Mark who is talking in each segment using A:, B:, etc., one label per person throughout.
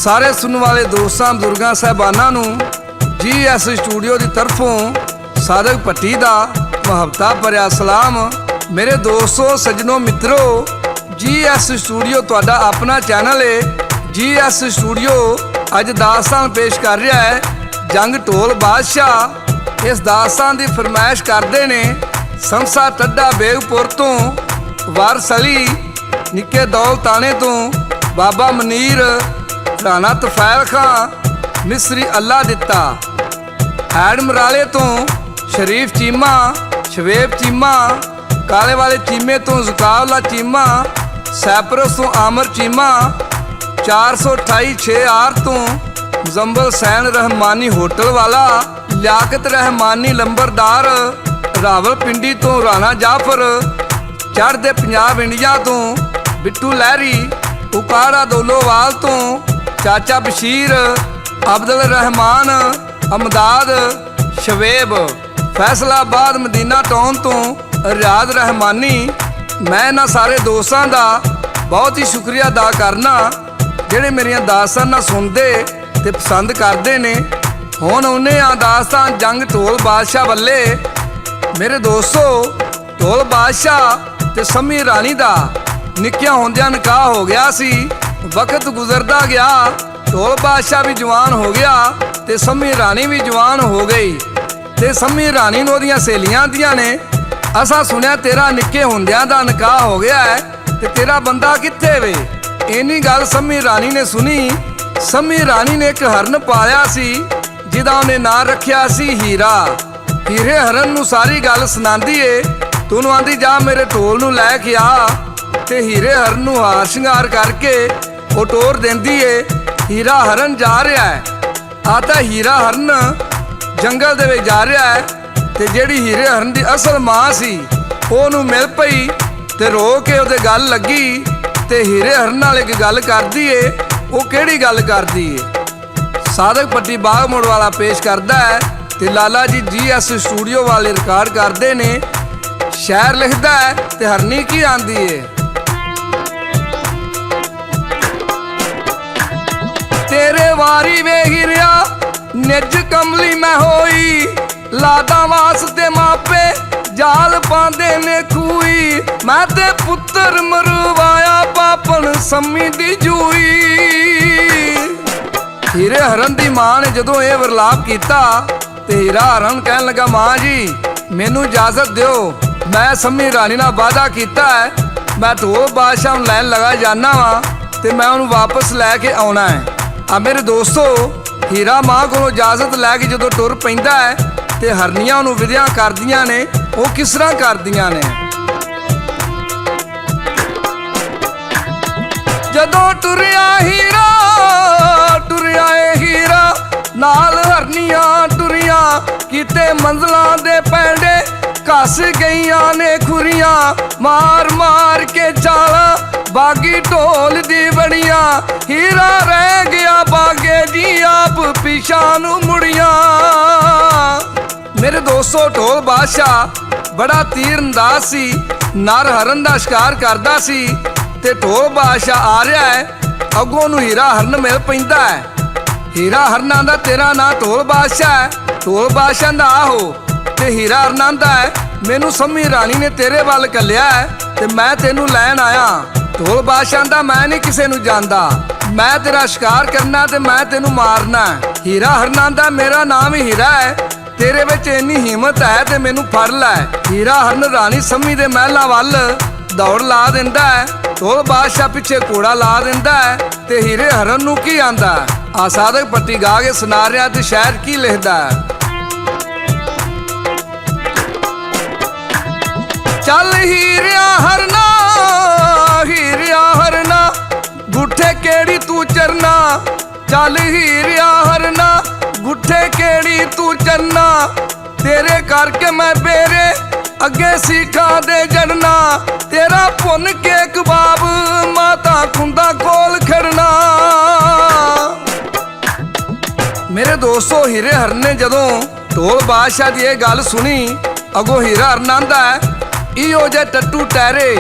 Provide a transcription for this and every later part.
A: सारे सुनने वाले दोस्तों बुजुर्गों साहबाना GS स्टूडियो की तरफों सादक भट्टी का मुहब्बता भरिया सलाम। मेरे दोस्तों सज्जनों मित्रों, GS स्टूडियो तुहाडा अपना चैनल है। GS स्टूडियो अज दास्तान पेश कर रहा है जंग ढोल बादशाह। इस दास्तान की फरमाइश करते ने संसा टड्डा बेगपुर तो, वारस अली निके दौलताने तो, बाबा मनीर, राणा तुफैल खां, मिस्री अल्लाह दिता, हैड मराले तो शरीफ चीमा, शवेब चीमा, काले वाले चीमे तो जुकावला चीमा, सैपरस तो आमर चीमा, 428 6 आर तो मुजम्बल सैन रहमानी होटल वाला, लियाकत रहमानी लंबरदार, रावल पिंडी तो राणा जाफर, चढ़दे पंजाब इंडिया तो बिट्टू लहरी, उकाड़ा दोलोवाल तो चाचा बशीर, अब्दुल रहमान, अमदाद, शवेब, फैसलाबाद मदीना टाउन तो रियाद रहमानी। मैं ना सारे दोस्तों का बहुत ही शुक्रिया अदा करना ਜਿਹੜੇ ਮੇਰੀਆਂ ਦਾਸਤਾਨਾਂ ਸੁਣਦੇ ਤੇ ਪਸੰਦ ਕਰਦੇ ਨੇ। ਹੁਣ ਉਹਨੇ ਆ ਦਾਸਤਾਨ ਜੰਗ ਢੋਲ ਬਾਦਸ਼ਾਹ ਵੱਲੇ। ਮੇਰੇ ਦੋਸਤੋ, ਢੋਲ ਬਾਦਸ਼ਾਹ ਤੇ ਸੰਮੀ ਰਾਣੀ ਦਾ ਨਿੱਕਿਆਂ ਹੁੰਦਿਆਂ ਨਿਕਾਹ ਹੋ ਗਿਆ ਸੀ। ਵਕਤ ਗੁਜ਼ਰਦਾ ਗਿਆ, ਢੋਲ ਬਾਦਸ਼ਾਹ ਵੀ ਜਵਾਨ ਹੋ ਗਿਆ ਤੇ ਸੰਮੀ ਰਾਣੀ ਵੀ ਜਵਾਨ ਹੋ ਗਈ। ਤੇ ਸੰਮੀ ਰਾਣੀ ਨੂੰ ਉਹਦੀਆਂ ਸਹੇਲੀਆਂ ਦੀਆਂ ਨੇ, ਅਸਾਂ ਸੁਣਿਆ ਤੇਰਾ ਨਿੱਕੇ ਹੁੰਦਿਆਂ ਦਾ ਨਿਕਾਹ ਹੋ ਗਿਆ ਹੈ ਤੇ ਤੇਰਾ ਬੰਦਾ ਕਿੱਥੇ ਵੇ। ਇੰਨੀ ਗੱਲ ਸੰਮੀ ਰਾਣੀ ਨੇ ਸੁਣੀ। ਸੰਮੀ ਰਾਣੀ ਨੇ ਇੱਕ ਹਰਨ ਪਾਲਿਆ ਸੀ ਜਿਹਦਾ ਉਹਨੇ ਨਾਂ ਰੱਖਿਆ ਸੀ ਹੀਰਾ। ਹੀਰੇ ਹਰਨ ਨੂੰ ਸਾਰੀ ਗੱਲ ਸੁਣਾਉਂਦੀ ਏ। ਤੂੰ ਉਹਨੂੰ ਆਂਦੀ ਜਾ ਮੇਰੇ ਢੋਲ ਨੂੰ ਲੈ ਕੇ ਆ, ਤੇ ਹੀਰੇ ਹਰਨ ਨੂੰ ਹਾਰ ਸ਼ਿੰਗਾਰ ਕਰਕੇ ਉਹ ਟੋਰ ਦਿੰਦੀ ਏ। ਹੀਰਾ ਹਰਨ ਜਾ ਰਿਹਾ ਹੈ। ਆ ਤਾਂ ਹੀਰਾ ਹਰਨ ਜੰਗਲ ਦੇ ਵਿੱਚ ਜਾ ਰਿਹਾ ਹੈ ਤੇ ਜਿਹੜੀ ਹੀਰੇ ਹਰਨ ਦੀ ਅਸਲ ਮਾਂ ਸੀ ਉਹਨੂੰ ਮਿਲ ਪਈ ਤੇ ਰੋ ਕੇ ਉਹਦੇ ਗੱਲ ਲੱਗੀ ਤੇ ਹੀਰੇ ਹਰਨ ਨਾਲ ਇੱਕ ਗੱਲ ਕਰਦੀ ਏ। ਉਹ ਕਿਹੜੀ ਗੱਲ ਕਰਦੀ ਏ? ਸਾਦਕ ਭੱਟੀ ਬਾਗ ਮੋੜ ਵਾਲਾ ਪੇਸ਼ ਕਰਦਾ ਹੈ ਤੇ ਲਾਲਾ ਜੀ GS ਸਟੂਡੀਓ ਵਾਲੇ ਰਿਕਾਰਡ ਕਰਦੇ ਨੇ। ਸ਼ਾਇਰ ਲਿਖਦਾ ਹੈ ਤੇ ਹਰਨੀ ਕੀ ਆਂਦੀ ਏ। तेरे वारी वे हिरिया निज कमली मैं होई, लादा वास्ते मापे जाल पांदे ने खूई, मैं ते पुत्र मरवाया पापन सम्मी दी जूई। हीरे हरन दी मां ने जदों ये वरलाप कीता ते हीरा हरन कहन लगा, मां जी मैनू इजाजत दिओ, मैं सम्मी रानी नाल वादा कीता है, मैं ढोल बादशाह नूं लैन लगा जाना वा ते मैं उहनूं वापस लैके आउणा है। आ मेरे दोस्तों, हीरा मां कोलों इजाजत लैके जदों टुर पैंदा है ते हरनियां नूं विदियां करदियां ने। वो किस तरह करदियां ने? जदों टुरिया हीरा, टुरिया ए हीरा नाल हरनियां टुरियां, किते मंजिलां दे पैंडे घस गईयां ने खुरियां, मार मार के चाला बागी ढोल दी बड़िया, हीरा रह गया बागे जी आप पिछा नू मुड़िया। मेरे दोस्तों, ढोल बादशाह बड़ा तीर अंदाज सी, नर हरन दा शिकार करदा सी ते ढोल बादशाह आ रहा है। अगों नू हीरा हरन मिल पैंदा है। हीरा हरन आंदा तेरा नां ढोल बादशाह है। ढोल बादशाह दा आहो ते हीरा हरन आंदा है मैनू सम्मी रानी ने तेरे वल घल्लिया है ते मैं तेनू लैन आया। ढोल बादशाह दा मैं नहीं किसे नू जानदा, मैं तेरा शिकार करना ते मैं तेनू मारना। हीरा हरन आंदा मेरा नाम ही हीरा है, तेरे विच इन्नी हिम्मत है ते मैनू फड़ लै। हीरा हरन रानी सम्मी दे महलां वल दौड़ ला दिंदा है। ढोल बादशाह पिछे घोड़ा ला दिंदा है ते हीरे हरन नू की आंदा है। आ सादक भट्टी गा के सुना रहा ते शायर की लिखदा है। चल हीरिया हरना, हीरिया हरना गुठे केड़ी तू चरना, चल हीरिया हरना गुठे केड़ी तू चरना, तेरे करके मैं बेरे अगे सीखा दे जड़ना, तेरा भुन के कबाब माता खुंदा कोल खड़ना। मेरे दोस्तों, हीरे हरन ने जदों ढोल बादशाह दी ये गल सुनी, अगों हीरा हरन आंदा है, इहो जे टट्टू टहरे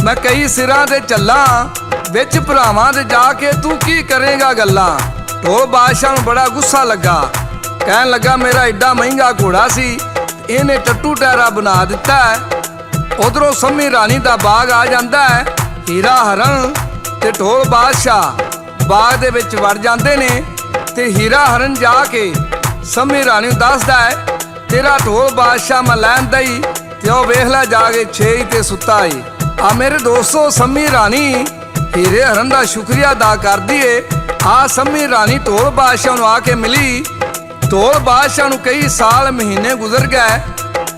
A: मैं कई सिरां ते चलां, विच भरावां दे जाके तू की करेगा गल्लां। ਢੋਲ ਬਾਦਸ਼ਾਹ ਨੂੰ ਬੜਾ ਗੁੱਸਾ ਲੱਗਾ। ਕਹਿਣ ਲੱਗਾ ਮੇਰਾ ਐਡਾ ਮਹਿੰਗਾ ਘੋੜਾ ਸੀ, ਇਹਨੇ ਟੱਟੂ ਟਹਿਰਾ ਬਣਾ ਦਿੱਤਾ ਹੈ। ਉਧਰੋਂ ਸੰਮੀ ਰਾਣੀ ਦਾ ਬਾਗ ਆ ਜਾਂਦਾ ਹੈ। ਹੀਰਾ ਹਰਨ ਤੇ ਢੋਲ ਬਾਦਸ਼ਾਹ ਬਾਗ ਦੇ ਵਿੱਚ ਵੜ ਜਾਂਦੇ ਨੇ ਤੇ ਹੀਰਾ ਹਰਨ ਜਾ ਕੇ ਸੰਮੀ ਰਾਣੀ ਨੂੰ ਦੱਸਦਾ ਹੈ ਤੇਰਾ ਢੋਲ ਬਾਦਸ਼ਾਹ ਮੈਂ ਲੈਣ ਦਈ ਤੇ ਉਹ ਵੇਖ ਲੈ ਜਾ ਕੇ ਛੇ ਤੇ ਸੁੱਤਾ ਏ। ਆ ਮੇਰੇ ਦੋਸਤੋ ਸੰਮੀ ਰਾਣੀ ਹੀਰੇ ਹਰਨ ਦਾ ਸ਼ੁਕਰੀਆ ਅਦਾ ਕਰਦੀ ਏ। ਆ ਸੰਮੀ ਰਾਣੀ ਢੋਲ ਬਾਦਸ਼ਾਹ ਨੂੰ ਆ ਕੇ ਮਿਲੀ। ਢੋਲ ਬਾਦਸ਼ਾਹ ਨੂੰ ਕਈ ਸਾਲ ਮਹੀਨੇ ਗੁਜ਼ਰ ਗਏ।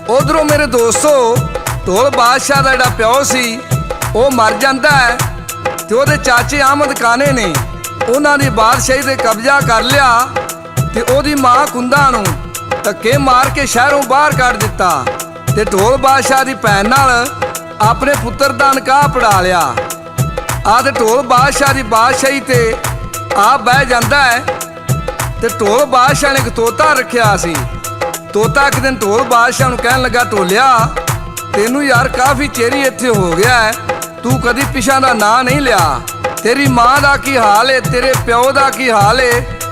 A: ਉਧਰੋਂ ਮੇਰੇ ਦੋਸਤੋ ਢੋਲ ਬਾਦਸ਼ਾਹ ਦਾ ਜਿਹੜਾ ਪਿਓ ਸੀ ਉਹ ਮਰ ਜਾਂਦਾ ਹੈ ਤੇ ਉਹਦੇ ਚਾਚੇ ਅਹਿਮਦ ਕਾਨੇ ਨੇ ਉਹਨਾਂ ਦੀ ਬਾਦਸ਼ਾਹੀ ਤੇ ਕਬਜ਼ਾ ਕਰ ਲਿਆ ਤੇ ਉਹਦੀ ਮਾਂ ਕੁੰਦਾ ਨੂੰ ਧੱਕੇ ਮਾਰ ਕੇ ਸ਼ਹਿਰੋਂ ਬਾਹਰ ਕੱਢ ਦਿੱਤਾ ਤੇ ਢੋਲ ਬਾਦਸ਼ਾਹ ਦੀ ਭੈਣ ਨਾਲ ਆਪਣੇ ਪੁੱਤਰ ਦਾ ਨਿਕਾਹ ਪੜਾ ਲਿਆ। ਆ ਤੇ ਢੋਲ ਬਾਦਸ਼ਾਹ ਦੀ ਬਾਦਸ਼ਾਹੀ ਤੇ ਆਪ ਬਹਿ ਜਾਂਦਾ ਹੈ ਤੇ ਢੋਲ ਬਾਦਸ਼ਾਹ ਨੇ ਇੱਕ ਤੋਤਾ ਰੱਖਿਆ ਸੀ। ਤੋਤਾ ਇੱਕ ਦਿਨ ਢੋਲ ਬਾਦਸ਼ਾਹ ਨੂੰ ਕਹਿਣ ਲੱਗਾ ਢੋਲਿਆ ਤੈਨੂੰ ਯਾਰ ਕਾਫੀ ਚਿਰ ਇੱਥੇ ਹੋ ਗਿਆ ਹੈ, ਤੂੰ ਕਦੀ ਪਿਛਾਂ ਦਾ ਨਾਂ ਨਹੀਂ ਲਿਆ। ਤੇਰੀ ਮਾਂ ਦਾ ਕੀ ਹਾਲ ਏ, ਤੇਰੇ ਪਿਓ ਦਾ ਕੀ ਹਾਲ ਏ,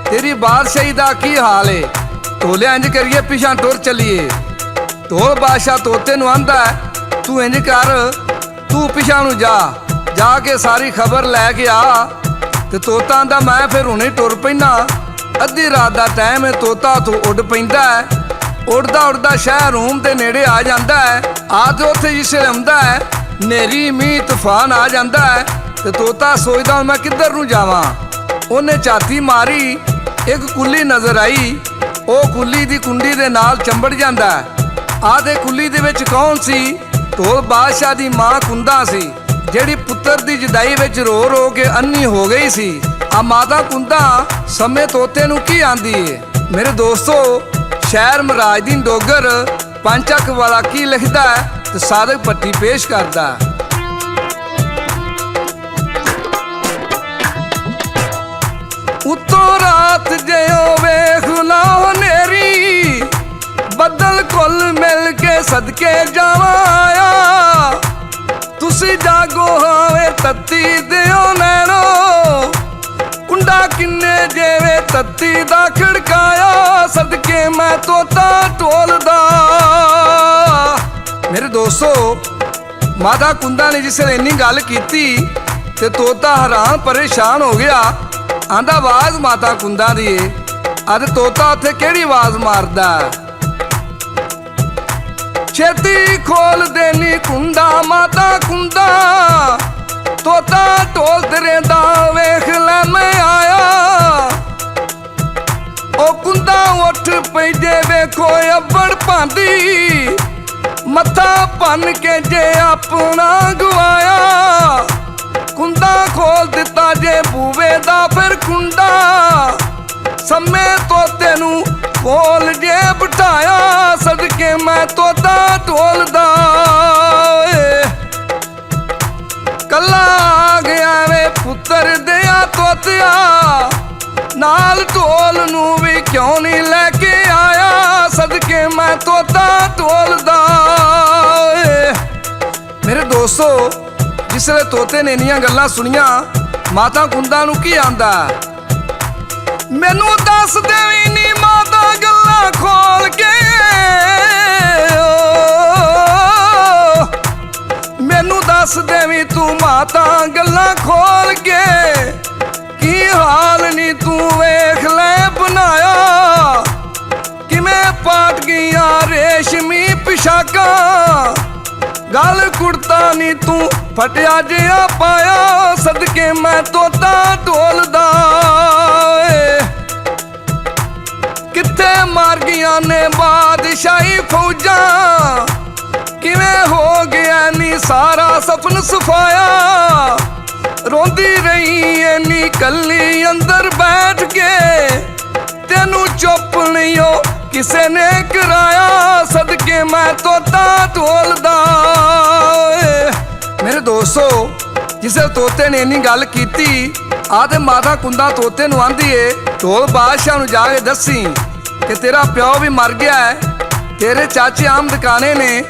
A: ਤੇਰੀ ਬਾਦਸ਼ਾਹੀ ਦਾ ਕੀ ਹਾਲ ਏ। ਢੋਲਿਆ ਇੰਜ ਕਰੀਏ ਪਿਛਾਂ ਟੁਰ ਚੱਲੀਏ। ਢੋਲ ਬਾਦਸ਼ਾਹ ਤੋਤੇ ਨੂੰ ਆਂਦਾ ਤੂੰ ਇੰਜ ਕਰ ਤੂੰ ਪਿਛਾਂ ਨੂੰ ਜਾ ਕੇ ਸਾਰੀ ਖਬਰ ਲੈ ਕੇ ਆ। ਤੇ ਤੋਤਾ ਆਂਦਾ ਮੈਂ ਫਿਰ ਹੁਣੇ ਟੁਰ ਪੈਣਾ। ਅੱਧੀ ਰਾਤ ਦਾ ਟਾਈਮ ਹੈ। ਤੋਤਾ ਤੋਂ ਉੱਡ ਪੈਂਦਾ ਹੈ। ਉੜਦਾ ਉੜਦਾ ਸ਼ਹਿਰ ਰੂਮ ਦੇ ਨੇੜੇ ਆ ਜਾਂਦਾ ਹੈ। ਆ ਤੇ ਉੱਥੇ ਜਿਸੇ ਆਉਂਦਾ ਹੈ ਨੇਰੀ ਮੀਂਹ ਤੂਫਾਨ ਆ ਜਾਂਦਾ ਹੈ ਤੇ ਤੋਤਾ ਸੋਚਦਾ ਮੈਂ ਕਿੱਧਰ ਨੂੰ ਜਾਵਾਂ। ਉਹਨੇ ਝਾਤੀ ਮਾਰੀ, ਇੱਕ ਕੁੱਲੀ ਨਜ਼ਰ ਆਈ। ਉਹ ਕੁੱਲੀ ਦੀ ਕੁੰਡੀ ਦੇ ਨਾਲ ਚੰਬੜ ਜਾਂਦਾ ਹੈ। ਆ ਤੇ ਕੁੱਲੀ ਦੇ ਵਿੱਚ ਕੌਣ ਸੀ? ਢੋਲ ਬਾਦਸ਼ਾਹ ਦੀ ਮਾਂ ਕੁੰਦਾ ਸੀ, ਜਿਹੜੀ ਪੁੱਤਰ ਦੀ ਜੁਦਾਈ ਵਿੱਚ ਰੋ ਰੋ ਕੇ ਅੰਨੀ ਹੋ ਗਈ ਸੀ। ਆ ਮਾਤਾ ਕੁੰਦਾ ਸਮੇਂ ਤੋਤੇ ਨੂੰ ਕੀ ਆਂਦੀ ਏ? ਮੇਰੇ ਦੋਸਤੋ ਸ਼ਾਇਰ ਮਰਾਜਦੀਨ ਡੋਗਰ ਪੰਜ ਅੱਖ ਵਾਲਾ ਕੀ ਲਿਖਦਾ ਹੈ ਤੇ ਸਾਦਕ ਭੱਟੀ ਪੇਸ਼ ਕਰਦਾ। ਉੱਤੋਂ ਰਾਤ ਜਿਉ ਵੇਖ ਲਾ ਹਨੇਰੀ, ਬੱਦਲ ਕੁੱਲ ਮਿਲ ਕੇ ਸਦਕੇ ਜਾਵਾਂ। ਤੁਸੀਂ ਜਾਗੋ ਹਾਵੇ ਤੱਤੀ ਦਿਓ ਨੈਣੋ, ਕੁੰਡਾ ਕਿੰਨੇ ਜਿਵੇਂ ਤੱਤੀ ਦਾ ਖੜਕਾਇਆ, ਸਦਕੇ ਮੈਂ ਤੋਤਾ ਢੋਲਦਾ। ਮੇਰੇ ਦੋਸਤੋ ਮਾਤਾ ਕੁੰਦਾ ਨੇ ਜਿਸ ਨੇ ਇੰਨੀ ਗੱਲ ਕੀਤੀ ਤੇ ਤੋਤਾ ਹੈਰਾਨ ਪਰੇਸ਼ਾਨ ਹੋ ਗਿਆ। ਆਂਦਾ ਆਵਾਜ਼ ਮਾਤਾ ਕੁੰਦਾ ਦੀ ਏ। ਅਤੇ ਤੋਤਾ ਉੱਥੇ ਕਿਹੜੀ ਆਵਾਜ਼ ਮਾਰਦਾ? ਛੇਤੀ ਖੋਲ ਦੇਨੀ ਕੁੰਡਾ ਮਾਤਾ ਕੁੰਦਾ, ਤੋਤਾ ਢੋਲ ਤੇਰੇ ਦਾ ਵੇਖ ਲੈ ਮੈਂ ਆਇਆ। ਉਹ ਕੁੰਦਾ ਉੱਠ ਪੈਜੇ ਵੇਖੋ ਅੱਬੜ ਭਾਂਦੀ, ਮੱਥਾ ਭੰਨ ਕੇ ਜੇ ਆਪਣਾ ਗਵਾਇਆ। ਕੁੰਦਾ ਖੋਲ ਦਿੱਤਾ ਜੇ ਬੂਵੇ ਦਾ ਫਿਰ ਕੁੰਡਾ, ਸਮੇਂ ਤੋਤੇ ਨੂੰ ਕੋਲ ਜੇ ਬਿਠਾਇਆ, ਸਦਕੇ ਮੈਂ ਤੋਤਾ ਢੋਲਦਾ। ਕੱਲਾ ਆ ਗਿਆ ਵੇ ਪੁੱਤਰ ਦਿਆ ਤੋਤਿਆ, ਨਾਲ ਢੋਲ ਨੂੰ ਵੀ ਕਿਉਂ ਨਹੀਂ ਲੈ ਕੇ ਆਇਆ, ਸਦਕੇ ਮੈਂ ਤੋਤਾ ਢੋਲਦਾ। ਮੇਰੇ ਦੋਸਤੋ ਜਿਸ ਵੇਲੇ ਤੋਤੇ ਨੇ ਇੰਨੀਆਂ ਗੱਲਾਂ ਸੁਣੀਆਂ, ਮਾਤਾ ਕੁੰਦਾ ਨੂੰ ਕੀ ਆਂਦਾ? ਮੈਨੂੰ ਦੱਸ ਦੇਵੀਂ ਨੀ ਮਾਤਾ ਗੱਲਾਂ ਖੋਲ ਕੇ, ਮੈਨੂੰ ਦੱਸ ਦੇਵੀਂ ਤੂੰ ਮਾਤਾ ਗੱਲਾਂ ਖੋਲ ਕੇ, ਕੀ ਹਾਲ ਨੀ ਤੂੰ ਵੇਖ ਲੈ ਬਣਾਇਆ, ਕਿਵੇਂ ਪਾਟ ਗਈਆਂ ਰੇਸ਼ਮੀ ਪਿਸ਼ਾਕਾਂ, ਗਲ ਕੁੜਤਾ ਨੀ ਤੂੰ ਫਟਿਆ ਜਿਹਾ ਪਾਇਆ, ਸਦਕੇ ਮੈਂ ਤੋਤਾ ਢੋਲਦਾ। ਕਿੱਥੇ ਮਾਰ ਗਈਆਂ ਨੇ ਬਾਦਸ਼ਾਹੀ ਫੌਜਾਂ, ਕਿਵੇਂ ਹੋ ਗਿਆ ਨੀ ਸਾਰਾ ਸਪਨ ਸਫਾਇਆ, ਰੋਂਦੀ ਰਹੀ ਐਨੀ ਕੱਲੀ ਅੰਦਰ ਬੈਠ ਕੇ, ਤੈਨੂੰ ਚੁੱਪ ਨਹੀਂ ਓ ਕਿਸੇ ਨੇ ਕਰਾਇਆ, ਸਦਕੇ ਮੈਂ ਤੋਤਾ ਢੋਲਦਾ। ਮੇਰੇ ਦੋਸਤੋ ਜਿਸੇ ਤੋਤੇ ਨੇ ਇੰਨੀ ਗੱਲ ਕੀਤੀ, ਆ ਤੇ ਮਾਤਾ ਕੁੰਦਾ ਤੋਤੇ ਨੂੰ ਆਂਦੀ ਏ ਢੋਲ ਬਾਦਸ਼ਾਹ ਨੂੰ ਜਾ ਕੇ ਦੱਸੀ ਕਿ ਤੇਰਾ ਪਿਓ ਵੀ ਮਰ ਗਿਆ ਹੈ, ਤੇਰੇ ਚਾਚੇ ਅਹਿਮਦ ਕਾਨੇ ਨੇ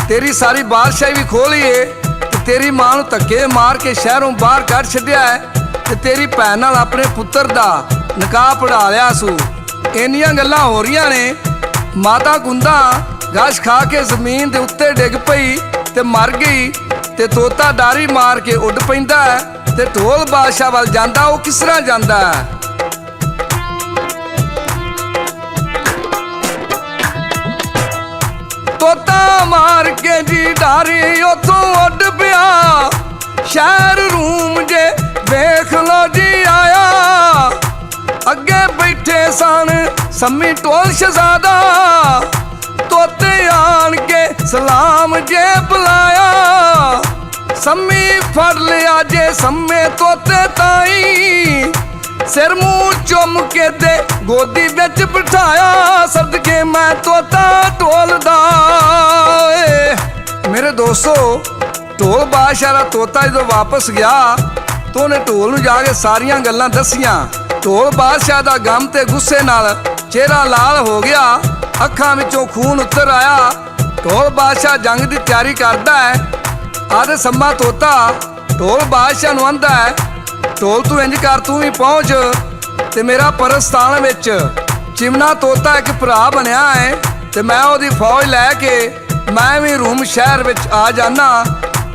A: ਤੇਰੀ ਸਾਰੀ ਬਾਦਸ਼ਾਹੀ ਵੀ ਖੋਹ ਲਈ ਏ, ਤੇ ਤੇਰੀ ਮਾਂ ਨੂੰ ਧੱਕੇ ਮਾਰ ਕੇ ਸ਼ਹਿਰੋਂ ਬਾਹਰ ਕੱਢ ਛੱਡਿਆ ਹੈ, ਤੇ ਤੇਰੀ ਭੈਣ ਨਾਲ ਆਪਣੇ ਪੁੱਤਰ ਦਾ ਨਿਕਾਹ ਪੜਾ ਲਿਆ ਸੂ। ਇੰਨੀਆਂ ਗੱਲਾਂ ਹੋ ਰਹੀਆਂ ਨੇ। ਮਾਤਾ ਕੁੰਦਾ ਗਸ਼ ਖਾ ਕੇ ਜ਼ਮੀਨ ਦੇ ਉੱਤੇ ਡਿੱਗ ਪਈ ਤੇ ਮਰ ਗਈ। ਤੇ ਤੋਤਾ ਡਾਰੀ ਮਾਰ ਕੇ ਉੱਡ ਪੈਂਦਾ ਤੇ ਢੋਲ ਬਾਦਸ਼ਾਹ ਵੱਲ ਜਾਂਦਾ। ਉਹ ਕਿਸ ਤਰ੍ਹਾਂ ਜਾਂਦਾ ਹੈ? ਤੋਤਾ ਮਾਰ ਕੇ ਜੀ ਡਾਰੀ ਉਥੋਂ ਉੱਡ ਪਿਆ। ਸ਼ਹਿਰ ਰੂਮ ਜੇ ਵੇਖ ਲੋ ਜੀ ਆਇਆ। ਅੱਗੇ ਬੈਠੇ ਸਨ ਸੰਮੀ ਢੋਲ ਸ਼ਹਜ਼ਾਦਾ। ਤੋਤੇ ਆਣ ਕੇ ਸਲਾਮ ਜੇ ਬੁਲਾਇਆ। ਸੰਮੀ ਫੜ ਲਿਆ ਜੇ ਸੰਮੇ ਤੋਤੇ ਤਾਈ। ਸਿਰ ਮੂੰਹ ਚੁੰਮ ਕੇ ਦੇ ਗੋਦੀ ਵਿੱਚ ਬਿਠਾਇਆ। ਸਦਕੇ ਮੈਂ ਤੋਤਾ ਢੋਲਦਾ ਏ। ਮੇਰੇ ਦੋਸਤੋ, ਢੋਲ ਬਾਦਸ਼ਾਹ ਦਾ ਤੋਤਾ ਜਦੋਂ ਵਾਪਸ ਗਿਆ ਤਾਂ ਉਹਨੇ ਢੋਲ ਨੂੰ ਜਾ ਕੇ ਸਾਰੀਆਂ ਗੱਲਾਂ ਦੱਸੀਆਂ। ਢੋਲ ਬਾਦਸ਼ਾਹ ਦਾ ਗਮ ਤੇ ਗੁੱਸੇ ਨਾਲ ਚਿਹਰਾ ਲਾਲ ਹੋ ਗਿਆ। ਅੱਖਾਂ ਵਿੱਚੋਂ ਖੂਨ ਉੱਤਰ ਆਇਆ। ਢੋਲ ਬਾਦਸ਼ਾਹ ਜੰਗ ਦੀ ਤਿਆਰੀ ਕਰਦਾ ਹੈ। ਆਦੇ ਸੰਮਾ ਤੋਤਾ ਢੋਲ ਬਾਦਸ਼ਾਹ ਨੂੰ ਆਂਦਾ ਹੈ, ਢੋਲ ਤੂੰ ਇੰਜ ਕਰ, ਤੂੰ ਵੀ ਪਹੁੰਚ ਤੇ ਮੇਰਾ ਪਰਸਤਾਨ ਵਿੱਚ ਚਿਮਨਾ ਤੋਤਾ ਇੱਕ ਭਰਾ ਬਣਿਆ ਹੈ ਤੇ ਮੈਂ ਉਹਦੀ ਫੌਜ ਲੈ ਕੇ ਮੈਂ ਵੀ ਰੂਮ ਸ਼ਹਿਰ ਵਿੱਚ ਆ ਜਾਣਾ।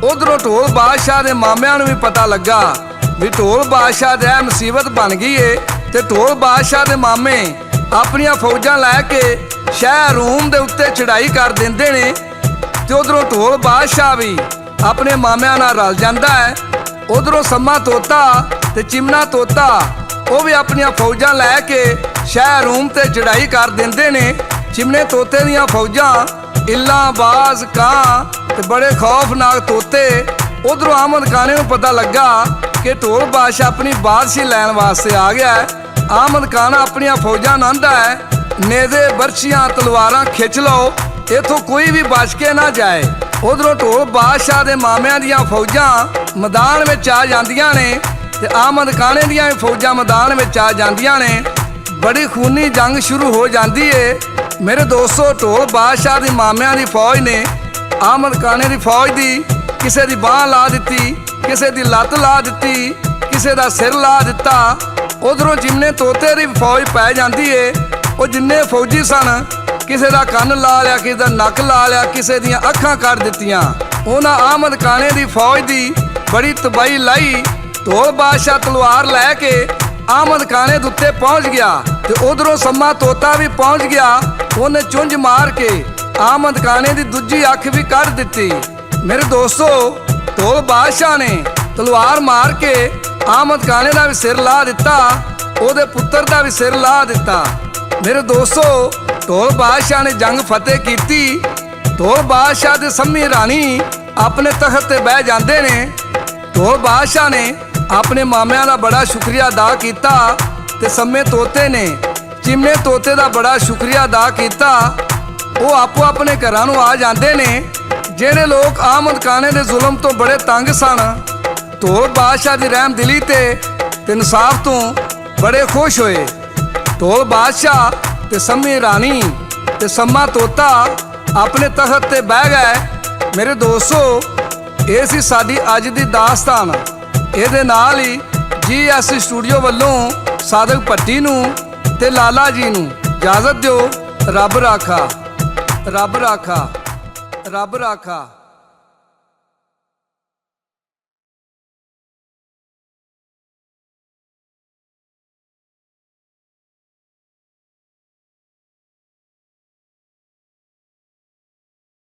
A: ਉਧਰੋਂ ਢੋਲ ਬਾਦਸ਼ਾਹ ਦੇ ਮਾਮਿਆਂ ਨੂੰ ਵੀ ਪਤਾ ਲੱਗਾ ਵੀ ਢੋਲ ਬਾਦਸ਼ਾਹ ਦੇ ਮੁਸੀਬਤ ਬਣ ਗਈ ਏ ਤੇ ਢੋਲ ਬਾਦਸ਼ਾਹ ਦੇ ਮਾਮੇ ਆਪਣੀਆਂ ਫੌਜਾਂ ਲੈ ਕੇ ਸ਼ਹਿਰ ਰੂਮ ਦੇ ਉੱਤੇ ਚੜ੍ਹਾਈ ਕਰ ਦਿੰਦੇ ਨੇ। ਤੇ ਉਧਰੋਂ ਢੋਲ ਬਾਦਸ਼ਾਹ ਵੀ ਆਪਣੇ ਮਾਮਿਆਂ ਨਾਲ ਰਲ ਜਾਂਦਾ ਹੈ। ਉਧਰੋਂ ਸੰਮਾ ਤੋਤਾ ਤੇ ਚਿਮਨਾ ਤੋਤਾ ਉਹ ਵੀ ਆਪਣੀਆਂ ਫੌਜਾਂ ਲੈ ਕੇ ਸ਼ਹਿਰ ਰੂਮ ਤੇ ਚੜ੍ਹਾਈ ਕਰ ਦਿੰਦੇ ਨੇ। ਚਿਮਨੇ ਤੋਤੇ ਦੀਆਂ ਫੌਜਾਂ ਇੱਲਾਂ ਬਾਜ਼ ਕਾਂ ਤੇ ਬੜੇ ਖੌਫਨਾਕ ਤੋਤੇ। ਉਧਰੋਂ ਆਮਦ ਖਾਨੇ ਨੂੰ ਪਤਾ ਲੱਗਾ ਕਿ ਢੋਲ ਬਾਦਸ਼ਾਹ ਆਪਣੀ ਬਾਦਸ਼ਾਹੀ ਲੈਣ ਵਾਸਤੇ ਆ ਗਿਆ ਹੈ। ਆਮਦ ਖਾਨ ਆਪਣੀਆਂ ਫੌਜਾਂ ਨੂੰ ਆਂਦਾ ਹੈ, ਨੇਜ਼ੇ ਬਰਛੀਆਂ ਤਲਵਾਰਾਂ ਖਿੱਚ ਲਓ, ਇਥੋਂ ਕੋਈ ਵੀ ਬਚ ਕੇ ਨਾ ਜਾਏ। ਉਧਰੋਂ ਢੋਲ ਬਾਦਸ਼ਾਹ ਦੇ ਮਾਮਿਆਂ ਦੀਆਂ ਫੌਜਾਂ ਮੈਦਾਨ ਵਿੱਚ ਆ ਜਾਂਦੀਆਂ ਨੇ ਤੇ ਆਮਦ ਖਾਨੇ ਦੀਆਂ ਵੀ ਫੌਜਾਂ ਮੈਦਾਨ ਵਿੱਚ ਆ ਜਾਂਦੀਆਂ ਨੇ। ਬੜੀ ਖੂਨੀ ਜੰਗ ਸ਼ੁਰੂ ਹੋ ਜਾਂਦੀ ਏ। ਮੇਰੇ ਦੋਸਤੋ, ਢੋਲ ਬਾਦਸ਼ਾਹ ਦੇ ਮਾਮਿਆਂ ਦੀ ਫੌਜ ਨੇ ਆਮਦ ਖਾਨੇ ਦੀ ਫੌਜ ਦੀ ਕਿਸੇ ਦੀ ਬਾਂਹ ਲਾ ਦਿੱਤੀ, ਕਿਸੇ ਦੀ ਲੱਤ ਲਾ ਦਿੱਤੀ, ਕਿਸੇ ਦਾ ਸਿਰ ਲਾ ਦਿੱਤਾ। ਉਧਰੋਂ ਚਿਮਨੇ ਤੋਤੇ ਦੀ ਫੌਜ ਪੈ ਜਾਂਦੀ ਏ। ਉਹ ਜਿੰਨੇ ਫੌਜੀ ਸਨ, ਕਿਸੇ ਦਾ ਕੰਨ ਲਾ ਲਿਆ, ਕਿਸੇ ਦਾ ਨੱਕ ਲਾ ਲਿਆ, ਕਿਸੇ ਦੀਆਂ ਅੱਖਾਂ ਕੱਢ ਦਿੱਤੀਆਂ। ਉਹਨਾਂ ਆਮਦ ਖਾਨੇ ਦੀ ਫੌਜ ਦੀ ਬੜੀ ਤਬਾਹੀ ਲਾਈ। ਢੋਲ ਬਾਦਸ਼ਾਹ ਤਲਵਾਰ ਲੈ ਕੇ ਆਮਦ ਖਾਨੇ ਦੇ ਉੱਤੇ ਪਹੁੰਚ ਗਿਆ ਤੇ ਉਧਰੋਂ ਸੰਮਾ ਤੋਤਾ ਵੀ ਪਹੁੰਚ ਗਿਆ। ਉਹਨੇ ਚੁੰਝ ਮਾਰ ਕੇ ਆਮਦ ਖਾਨੇ ਦੀ ਦੂਜੀ ਅੱਖ ਵੀ ਕੱਢ ਦਿੱਤੀ। ਮੇਰੇ ਦੋਸਤੋ, ਢੋਲ ਬਾਦਸ਼ਾਹ ਨੇ ਤਲਵਾਰ ਮਾਰ ਕੇ ਆਮਦ ਖਾਨੇ ਦਾ ਵੀ ਸਿਰ ਲਾ ਦਿੱਤਾ, ਉਹਦੇ ਪੁੱਤਰ ਦਾ ਵੀ ਸਿਰ ਲਾ ਦਿੱਤਾ। ਮੇਰੇ ਦੋਸਤੋ, ਢੋਲ ਬਾਦਸ਼ਾਹ ਨੇ ਜੰਗ ਫਤਿਹ ਕੀਤੀ। ਢੋਲ ਬਾਦਸ਼ਾਹ ਦੇ ਸੰਮੀ ਰਾਣੀ ਆਪਣੇ ਤਖਤ ਤੇ ਬਹਿ ਜਾਂਦੇ ਨੇ। ਢੋਲ ਬਾਦਸ਼ਾਹ ਨੇ ਆਪਣੇ ਮਾਮਿਆਂ ਦਾ ਬੜਾ ਸ਼ੁਕਰੀਆ ਅਦਾ ਕੀਤਾ ਤੇ ਸੰਮੇ ਤੋਤੇ ਨੇ ਚਿਮਨੇ ਤੋਤੇ ਦਾ ਬੜਾ ਸ਼ੁਕਰੀਆ ਅਦਾ ਕੀਤਾ। ਉਹ ਆਪੋ ਆਪਣੇ ਘਰਾਂ ਨੂੰ ਆ ਜਾਂਦੇ ਨੇ। ਜਿਹੜੇ ਲੋਕ ਆਮਦ ਖਾਨੇ ਦੇ ਜ਼ੁਲਮ ਤੋਂ ਬੜੇ ਤੰਗ ਸਨ, ਢੋਲ ਬਾਦਸ਼ਾਹ ਦੀ ਰਹਿਮਦਿਲੀ ਤੇ ਇਨਸਾਫ ਤੋਂ ਬੜੇ ਖੁਸ਼ ਹੋਏ। ਢੋਲ ਬਾਦਸ਼ਾਹ ਤੇ ਸੰਮੀ ਰਾਣੀ ਤੇ ਸੰਮਾ ਤੋਤਾ ਆਪਣੇ ਤਖਤ ਤੇ ਬਹਿ ਗਏ। ਮੇਰੇ ਦੋਸਤੋ, ਇਹ ਸੀ ਸਾਡੀ ਅੱਜ ਦੀ ਦਾਸਤਾਨ। ਇਹਦੇ ਨਾਲ ਹੀ GS ਸਟੂਡੀਓ ਵੱਲੋਂ ਸਾਦਕ ਭੱਟੀ ਨੂੰ ਤੇ ਲਾਲਾ ਜੀ ਨੂੰ ਇਜਾਜ਼ਤ ਦਿਓ। ਰੱਬ ਰਾਖਾ, ਰੱਬ ਰਾਖਾ, ਰੱਬ ਰਾਖਾ।